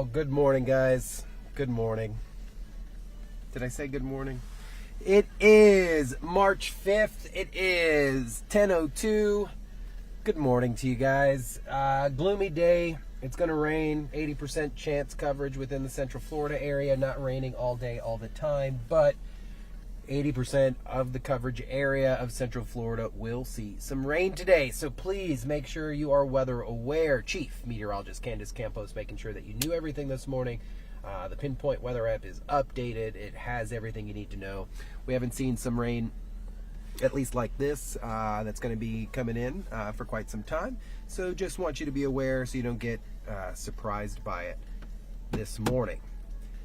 Oh, good morning, guys. Good morning. Did I say good morning? It is March 5th. It is 10:02. Good morning to you guys. Gloomy day. It's going to rain. 80% chance coverage within the Central Florida area. Not raining all day, all the time, but 80% of the coverage area of Central Florida will see some rain today. So please make sure you are weather aware. Chief Meteorologist Candace Campos making sure that you knew everything this morning. The Pinpoint Weather app is updated. It has everything you need to know. We haven't seen some rain, at least like this, that's going to be coming in for quite some time. So just want you to be aware so you don't get surprised by it this morning.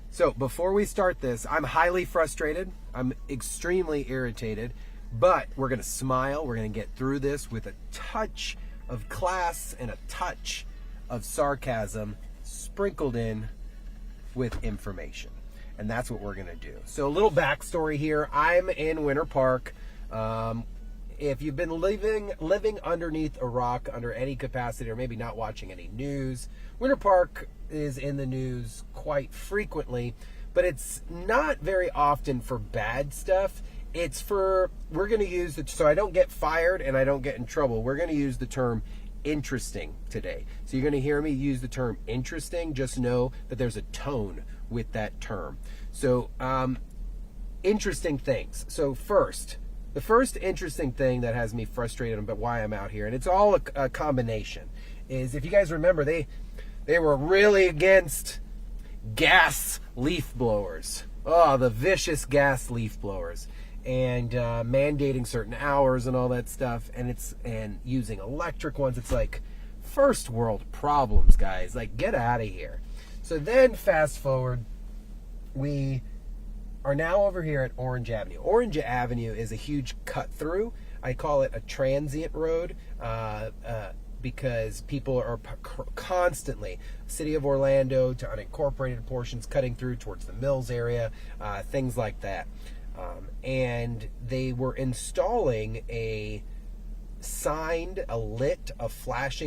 So before we start this, I'm highly frustrated. I'm extremely irritated, but we're going to smile. We're going to get through this with a touch of class and a touch of sarcasm sprinkled in with information. And that's what we're going to do. So a little backstory here. I'm in Winter Park. If you've been living underneath a rock under any capacity, or maybe not watching any news, Winter Park is in the news quite frequently, but it's not very often for bad stuff. It's for, we're going to use it so I don't get fired and I don't get in trouble. We're going to use the term interesting today. So you're going to hear me use the term interesting. Just know that there's a tone with that term. So interesting things. So the first interesting thing that has me frustrated about why I'm out here, and it's all a combination, is if you guys remember, they were really against gas leaf blowers. Oh, the vicious gas leaf blowers, and mandating certain hours and all that stuff, and using electric ones. It's like first world problems, guys. Like, get out of here. So then fast forward, we are now over here at Orange Avenue. Orange Avenue is a huge cut through. I call it a transient road because people are constantly, city of Orlando to unincorporated portions, cutting through towards the Mills area, things like that. And they were installing a flashing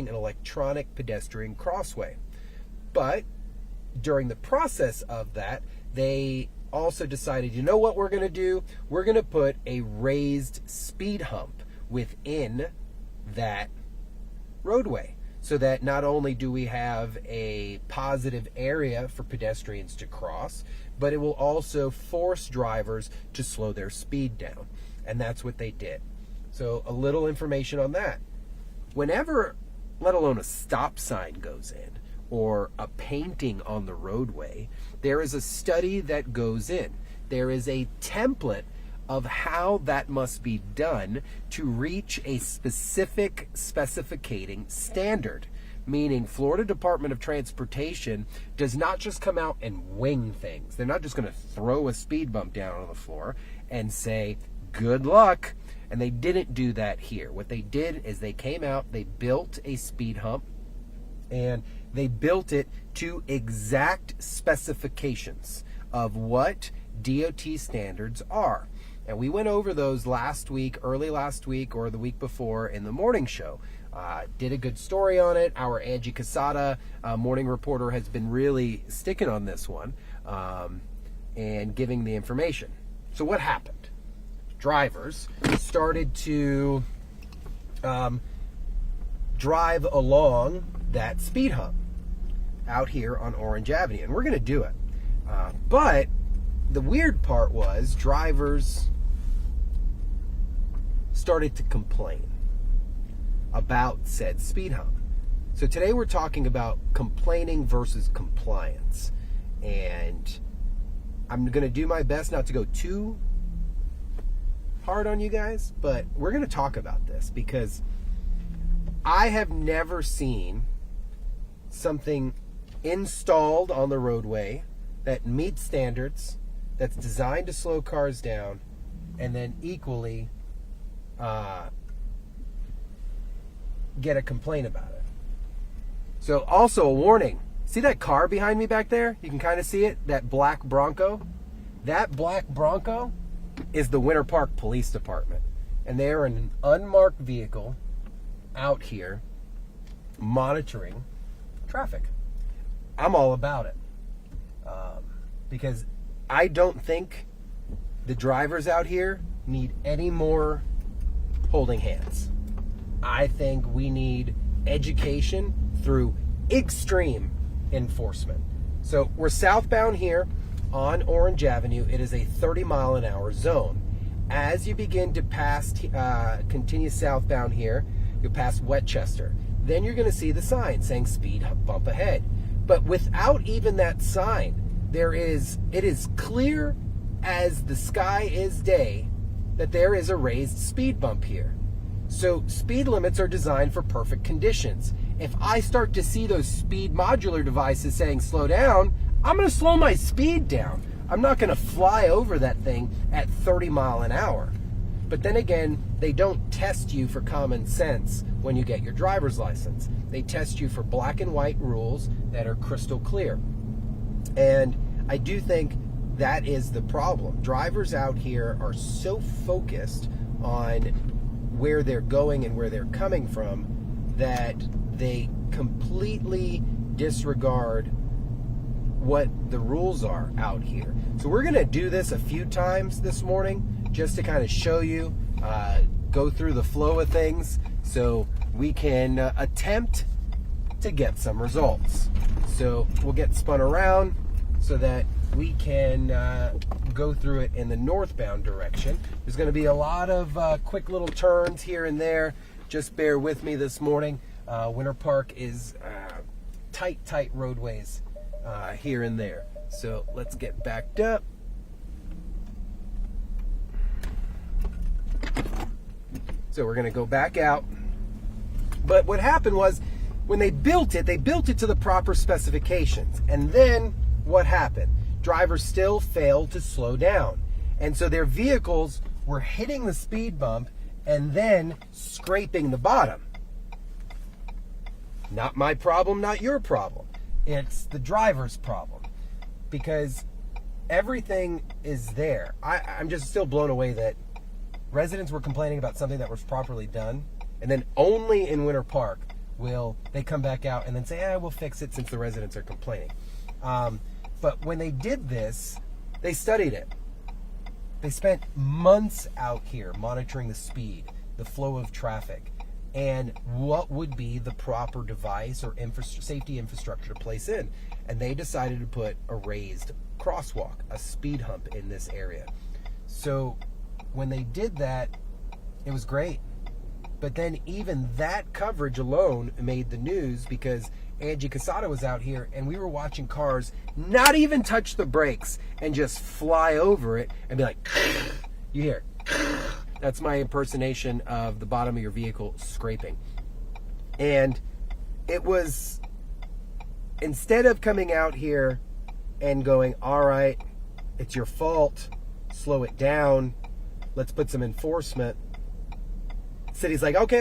an electronic pedestrian crossway. But during the process of that, they also decided, you know what we're going to do? We're going to put a raised speed hump within that roadway, so that not only do we have a positive area for pedestrians to cross, but it will also force drivers to slow their speed down. And that's what they did. So a little information on that. Whenever, let alone a stop sign goes in, or a painting on the roadway, there is a study that goes in. There is a template of how that must be done to reach a specific specificating standard. Meaning Florida Department of Transportation does not just come out and wing things. They're not just going to throw a speed bump down on the floor and say, good luck. And they didn't do that here. What they did is they came out, they built a speed hump, and they built it to exact specifications of what DOT standards are. And we went over those early last week or the week before in the morning show. Did a good story on it. Our Angie Casada, morning reporter, has been really sticking on this one and giving the information. So what happened? Drivers started to drive along that speed hump out here on Orange Avenue, and we're going to do it. But the weird part was drivers started to complain about said speed hump. So today we're talking about complaining versus compliance. And I'm going to do my best not to go too hard on you guys, but we're going to talk about this because I have never seen something installed on the roadway that meets standards, that's designed to slow cars down, and then equally get a complaint about it. So also a warning. See that car behind me back there? You can kind of see it, that black Bronco. That black Bronco is the Winter Park Police Department. And they are in an unmarked vehicle out here monitoring traffic. I'm all about it. Because I don't think the drivers out here need any more holding hands. I think we need education through extreme enforcement. So we're southbound here on Orange Avenue. It is a 30-mile-an-hour zone. As you begin to pass, continue southbound here, you'll pass Westchester. Then you're going to see the sign saying speed bump ahead. But without even that sign, it is clear as the sky is day that there is a raised speed bump here. So speed limits are designed for perfect conditions. If I start to see those speed modular devices saying slow down, I'm going to slow my speed down. I'm not going to fly over that thing at 30 mile an hour. But then again, they don't test you for common sense when you get your driver's license. They test you for black and white rules that are crystal clear. And I do think that is the problem. Drivers out here are so focused on where they're going and where they're coming from that they completely disregard what the rules are out here. So we're going to do this a few times this morning just to kind of show you, go through the flow of things so we can attempt to get some results. So we'll get spun around so that we can go through it in the northbound direction. There's going to be a lot of quick little turns here and there. Just bear with me this morning. Winter Park is tight roadways here and there. So let's get backed up. So we're going to go back out. But what happened was when they built it to the proper specifications. And then what happened? Drivers still failed to slow down. And so their vehicles were hitting the speed bump and then scraping the bottom. Not my problem, not your problem. It's the driver's problem. Because everything is there. I'm just still blown away that residents were complaining about something that was properly done, and then only in Winter Park will they come back out and then say, we'll fix it since the residents are complaining. But when they did this, they studied it. They spent months out here monitoring the speed, the flow of traffic, and what would be the proper device or safety infrastructure to place in. And they decided to put a raised crosswalk, a speed hump in this area. So when they did that, it was great. But then even that coverage alone made the news because Angie Casada was out here and we were watching cars not even touch the brakes and just fly over it and be like, you hear it. That's my impersonation of the bottom of your vehicle scraping. And it was, instead of coming out here and going, all right, it's your fault, slow it down, let's put some enforcement. City's like, okay,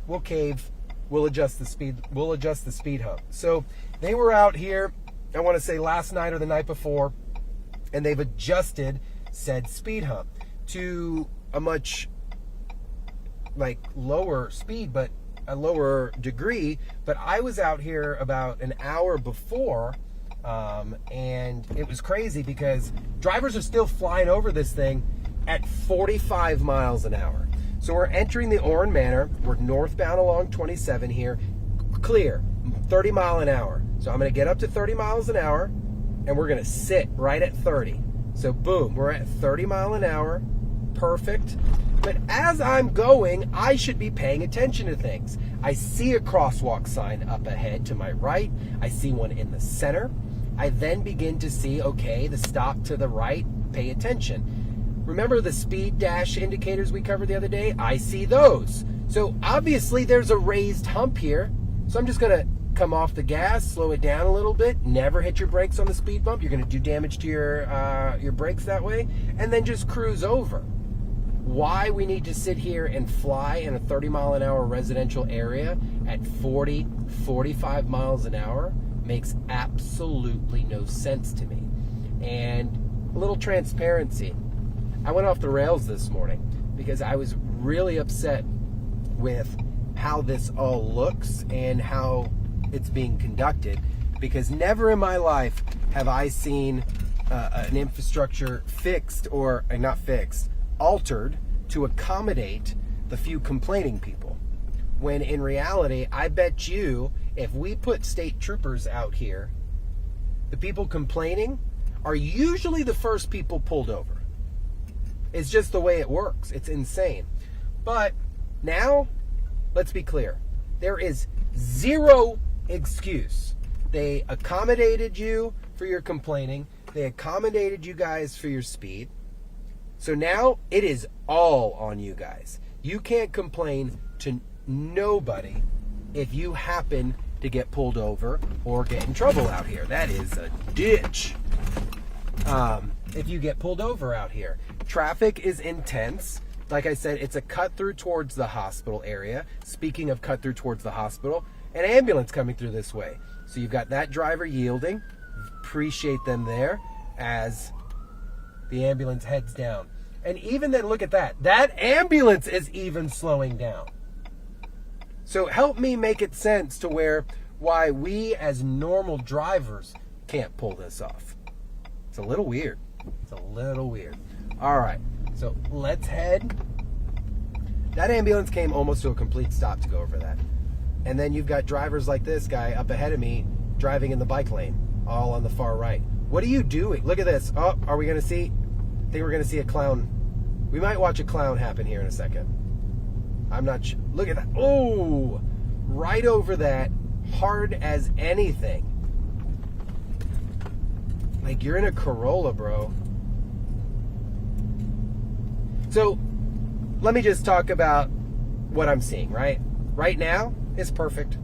we'll cave, we'll adjust the speed hump. So they were out here, I want to say last night or the night before, and they've adjusted said speed hump to a much lower speed, but a lower degree. But I was out here about an hour before, and it was crazy because drivers are still flying over this thing at 45 miles an hour. So we're entering the Oran Manor. We're northbound along 27 here. Clear, 30 mile an hour. So I'm going to get up to 30 miles an hour, and we're going to sit right at 30. So boom, we're at 30 mile an hour. Perfect. But as I'm going, I should be paying attention to things. I see a crosswalk sign up ahead to my right. I see one in the center. I then begin to see, okay, the stop to the right, pay attention. Remember the speed dash indicators we covered the other day? I see those. So obviously there's a raised hump here. So I'm just going to come off the gas, slow it down a little bit, never hit your brakes on the speed bump. You're going to do damage to your brakes that way, and then just cruise over. Why we need to sit here and fly in a 30 mile an hour residential area at 40, 45 miles an hour makes absolutely no sense to me. And a little transparency. I went off the rails this morning because I was really upset with how this all looks and how it's being conducted, because never in my life have I seen an infrastructure fixed, or not fixed, altered to accommodate the few complaining people. When in reality, I bet you, if we put state troopers out here, the people complaining are usually the first people pulled over. It's just the way it works. It's insane. But now, let's be clear. There is zero excuse. They accommodated you for your complaining. They accommodated you guys for your speed. So now it is all on you guys. You can't complain to nobody if you happen to get pulled over or get in trouble out here. That is a ditch. If you get pulled over out here. Traffic is intense. Like I said, it's a cut through towards the hospital area. Speaking of cut through towards the hospital, an ambulance coming through this way. So you've got that driver yielding. Appreciate them there as the ambulance heads down. And even then, look at that. That ambulance is even slowing down. So help me make it sense to why we as normal drivers can't pull this off. It's a little weird. It's a little weird. All right, so let's head. That ambulance came almost to a complete stop to go over that. And then you've got drivers like this guy up ahead of me driving in the bike lane, all on the far right. What are you doing? Look at this. Oh, are we going to see? I think we're going to see a clown. We might watch a clown happen here in a second. I'm not sure. Look at that. Oh, right over that, hard as anything. Like you're in a Corolla, bro. So let me just talk about what I'm seeing, right? Right now, it's perfect.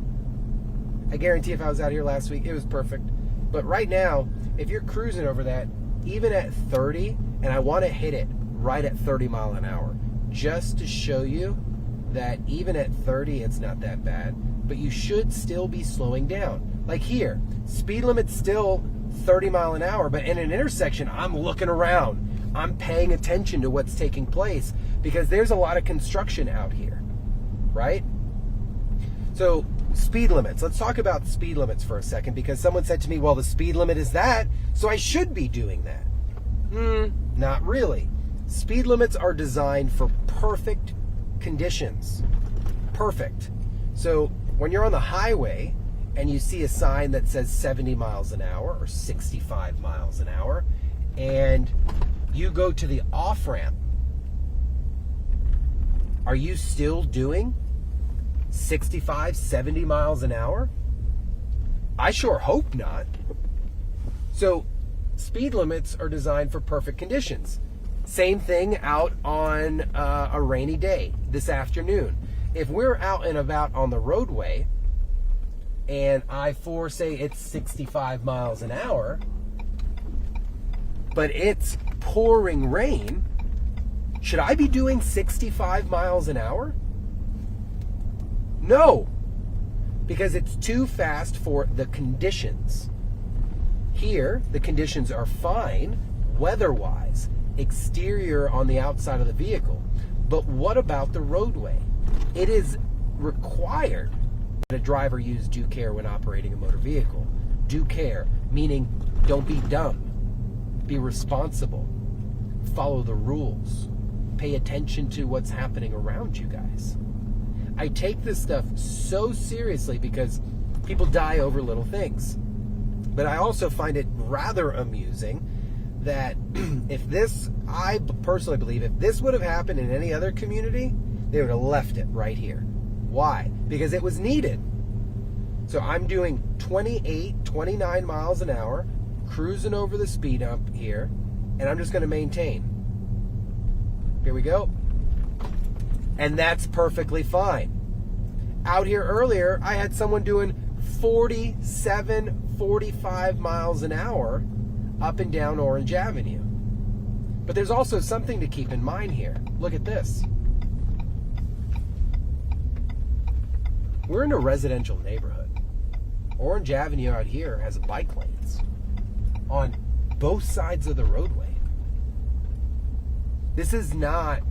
I guarantee if I was out here last week, it was perfect. But right now, if you're cruising over that, even at 30, and I want to hit it right at 30 mile an hour, just to show you that even at 30, it's not that bad. But you should still be slowing down. Like here, speed limit's still 30 mile an hour, but in an intersection, I'm looking around. I'm paying attention to what's taking place because there's a lot of construction out here, right? So speed limits. Let's talk about speed limits for a second, because someone said to me, well, the speed limit is that, so I should be doing that. Not really. Speed limits are designed for perfect conditions. Perfect. So when you're on the highway and you see a sign that says 70 miles an hour or 65 miles an hour, and you go to the off-ramp, are you still doing 65, 70 miles an hour? I sure hope not. So speed limits are designed for perfect conditions. Same thing out on a rainy day this afternoon. If we're out and about on the roadway and I-4, say it's 65 miles an hour, but it's pouring rain, should I be doing 65 miles an hour? No, because it's too fast for the conditions. Here, the conditions are fine, weather-wise, exterior on the outside of the vehicle. But what about the roadway? It is required that a driver use due care when operating a motor vehicle. Due care, meaning don't be dumb, be responsible, follow the rules, pay attention to what's happening around you guys. I take this stuff so seriously because people die over little things. But I also find it rather amusing that I personally believe if this would have happened in any other community, they would have left it right here. Why? Because it was needed. So I'm doing 28, 29 miles an hour, cruising over the speed hump here, and I'm just going to maintain. Here we go. And that's perfectly fine. Out here earlier, I had someone doing 47, 45 miles an hour up and down Orange Avenue. But there's also something to keep in mind here. Look at this. We're in a residential neighborhood. Orange Avenue out here has bike lanes on both sides of the roadway. This is not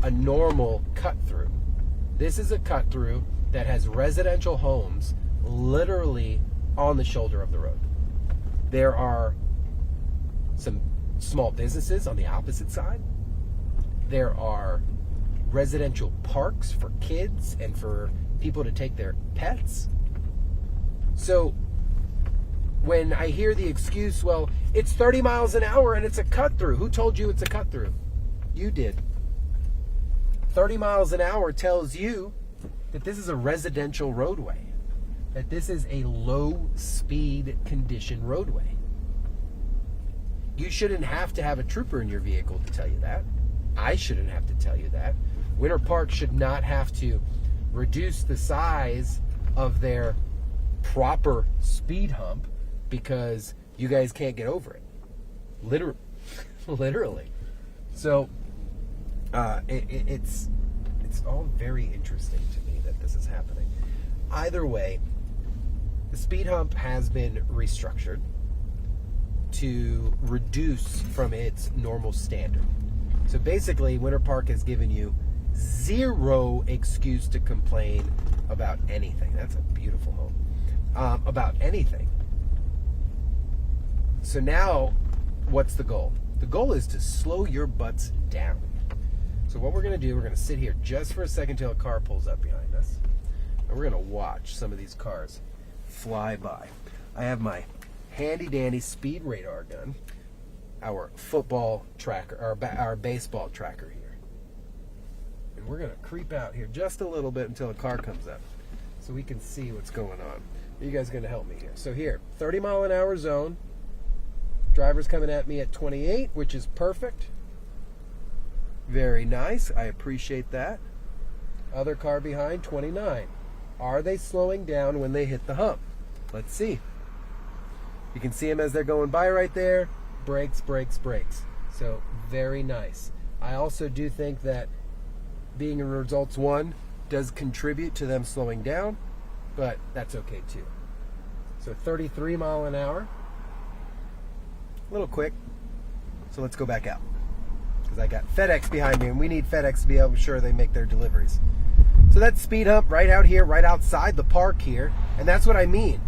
a normal cut through. This is a cut through that has residential homes literally on the shoulder of the road. There are some small businesses on the opposite side. There are residential parks for kids and for people to take their pets. So when I hear the excuse, well, it's 30 miles an hour and it's a cut through. Who told you it's a cut through? You did. 30 miles an hour tells you that this is a residential roadway, that this is a low speed condition roadway. You shouldn't have to have a trooper in your vehicle to tell you that. I shouldn't have to tell you that. Winter Park should not have to reduce the size of their proper speed hump because you guys can't get over it. Literally. So it's all very interesting to me that this is happening. Either way, the speed hump has been restructured to reduce from its normal standard. So basically, Winter Park has given you zero excuse to complain about anything. That's a beautiful home. About anything. So now, what's the goal? The goal is to slow your butts down. So what we're going to do, we're going to sit here just for a second till a car pulls up behind us. And we're going to watch some of these cars fly by. I have my handy dandy speed radar gun, our football tracker, our baseball tracker here. And we're going to creep out here just a little bit until a car comes up so we can see what's going on. You guys are going to help me here. So here, 30 mile an hour zone. Driver's coming at me at 28, which is perfect. Very nice. I appreciate that. Other car behind, 29. Are they slowing down when they hit the hump? Let's see. You can see them as they're going by right there. Brakes, brakes, brakes. So very nice. I also do think that being in results 1 does contribute to them slowing down, but that's okay too. So 33 mile an hour. A little quick. So let's go back out, because I got FedEx behind me and we need FedEx to be able to sure they make their deliveries. So that's speed hump right out here, right outside the park here. And that's what I mean.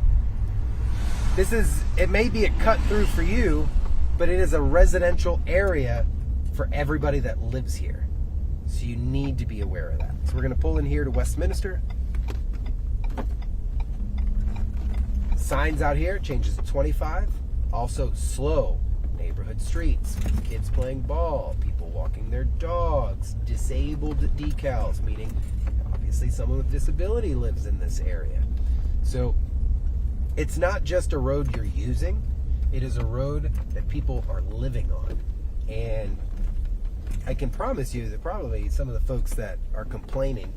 It may be a cut through for you, but it is a residential area for everybody that lives here. So you need to be aware of that. So we're going to pull in here to Westminster. Signs out here, changes to 25. Also slow. Neighborhood streets, kids playing ball, people walking their dogs, disabled decals, meaning obviously someone with disability lives in this area. So it's not just a road you're using, it is a road that people are living on. And I can promise you that probably some of the folks that are complaining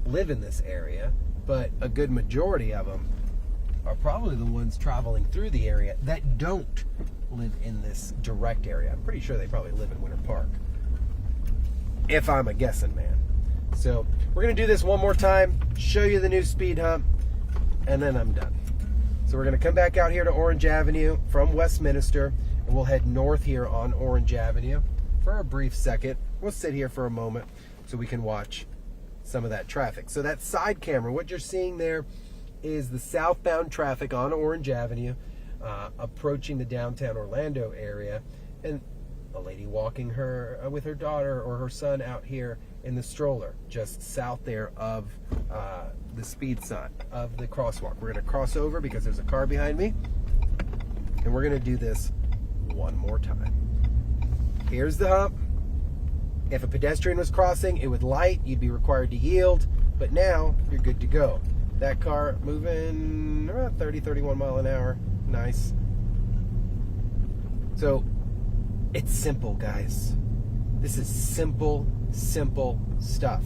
live in this area, but a good majority of them are probably the ones traveling through the area that don't live in this direct area. I'm pretty sure they probably live in Winter Park, if I'm a guessing man. So we're going to do this one more time, show you the new speed hump, and then I'm done. So we're going to come back out here to Orange Avenue from Westminster, and we'll head north here on Orange Avenue for a brief second. We'll sit here for a moment so we can watch some of that traffic. So that side camera, what you're seeing there is the southbound traffic on Orange Avenue approaching the downtown Orlando area, and a lady walking with her daughter or her son out here in the stroller just south there of the speed sign of the crosswalk. We're going to cross over because there's a car behind me, and we're going to do this one more time. Here's the hump. If a pedestrian was crossing, it would light, you'd be required to yield, but now you're good to go. That car moving around 30, 31 mile an hour. Nice. So it's simple, guys. This is simple stuff.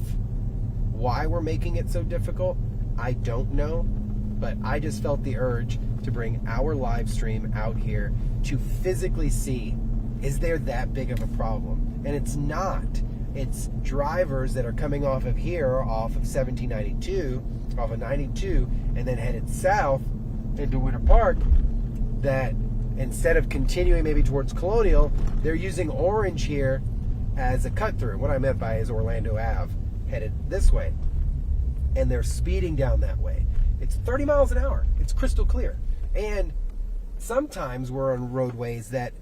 Why we're making it so difficult, I don't know, but I just felt the urge to bring our live stream out here to physically see, is there that big of a problem? And it's not. It's drivers that are coming off of here, off of 1792, off of 92, and then headed south into Winter Park, that instead of continuing maybe towards Colonial, they're using Orange here as a cut through. What I meant by is Orlando Ave headed this way, and they're speeding down that way. It's 30 miles an hour. It's crystal clear. And sometimes we're on roadways that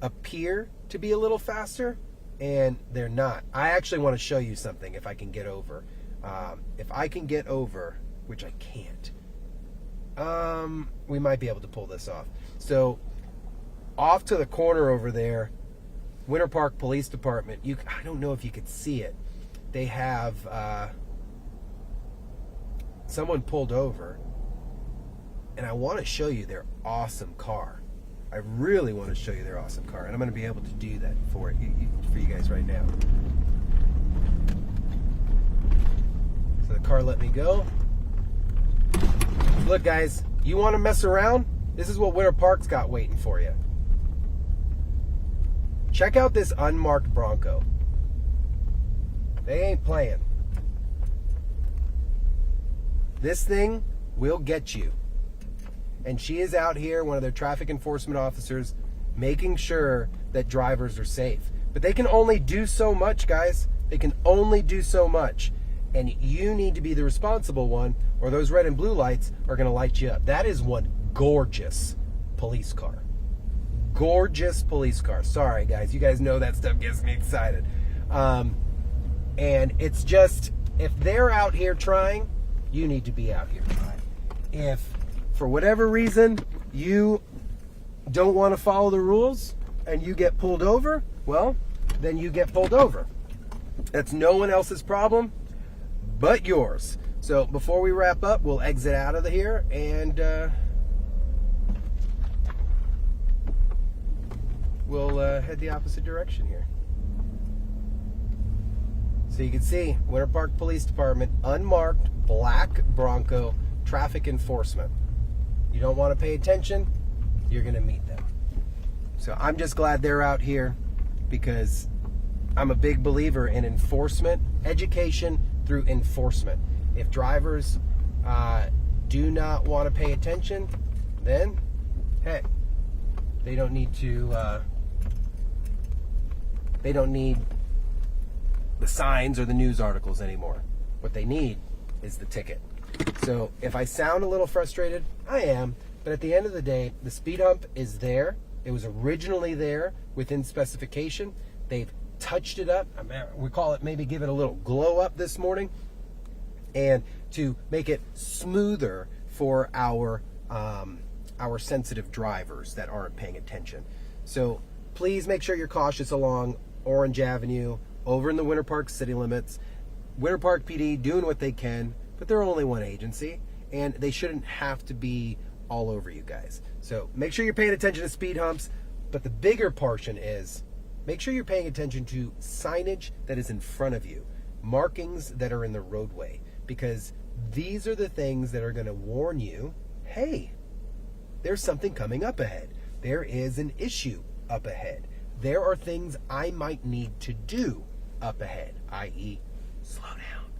appear to be a little faster, and they're not. I actually want to show you something if I can get over. If I can get over, which I can't, we might be able to pull this off. So off to the corner over there, Winter Park Police Department, I don't know if you could see it. They have someone pulled over, and I want to show you their awesome car. I really want to show you their awesome car, and I'm going to be able to do that for you guys right now. So the car let me go. Look, guys, you want to mess around? This is what Winter Park's got waiting for you. Check out this unmarked Bronco. They ain't playing. This thing will get you. And she is out here, one of their traffic enforcement officers, making sure that drivers are safe. But they can only do so much, guys. They can only do so much. And you need to be the responsible one, or those red and blue lights are going to light you up. That is one gorgeous police car. Gorgeous police car. Sorry, guys. You guys know that stuff gets me excited. And it's just, if they're out here trying, you need to be out here trying. If for whatever reason you don't want to follow the rules and you get pulled over, well, then you get pulled over. That's no one else's problem but yours. So before we wrap up, we'll exit out of here and we'll head the opposite direction here. So you can see Winter Park Police Department, unmarked black Bronco, traffic enforcement. You don't want to pay attention, you're going to meet them. So I'm just glad they're out here, because I'm a big believer in enforcement, education through enforcement. If drivers do not want to pay attention, then, hey, they don't need the signs or the news articles anymore. What they need is the ticket. So if I sound a little frustrated, I am, but at the end of the day, the speed hump is there. It was originally there within specification. They've touched it up. We call it, maybe give it a little glow up this morning, and to make it smoother for our sensitive drivers that aren't paying attention. So please make sure you're cautious along Orange Avenue, over in the Winter Park city limits. Winter Park PD doing what they can, but they're only one agency, and they shouldn't have to be all over you guys. So make sure you're paying attention to speed humps, but the bigger portion is make sure you're paying attention to signage that is in front of you, markings that are in the roadway, because these are the things that are going to warn you, hey, there's something coming up ahead. There is an issue up ahead. There are things I might need to do up ahead, i.e. slow down.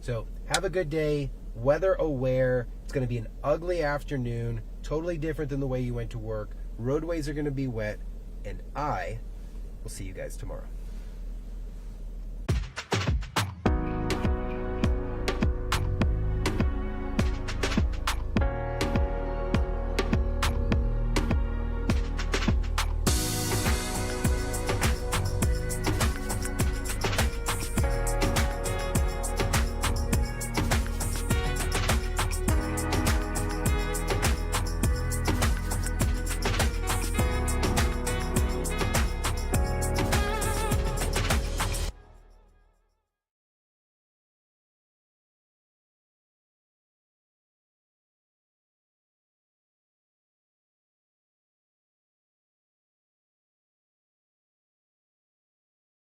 So have a good day, weather aware. It's going to be an ugly afternoon, totally different than the way you went to work. Roadways are going to be wet, and I will see you guys tomorrow.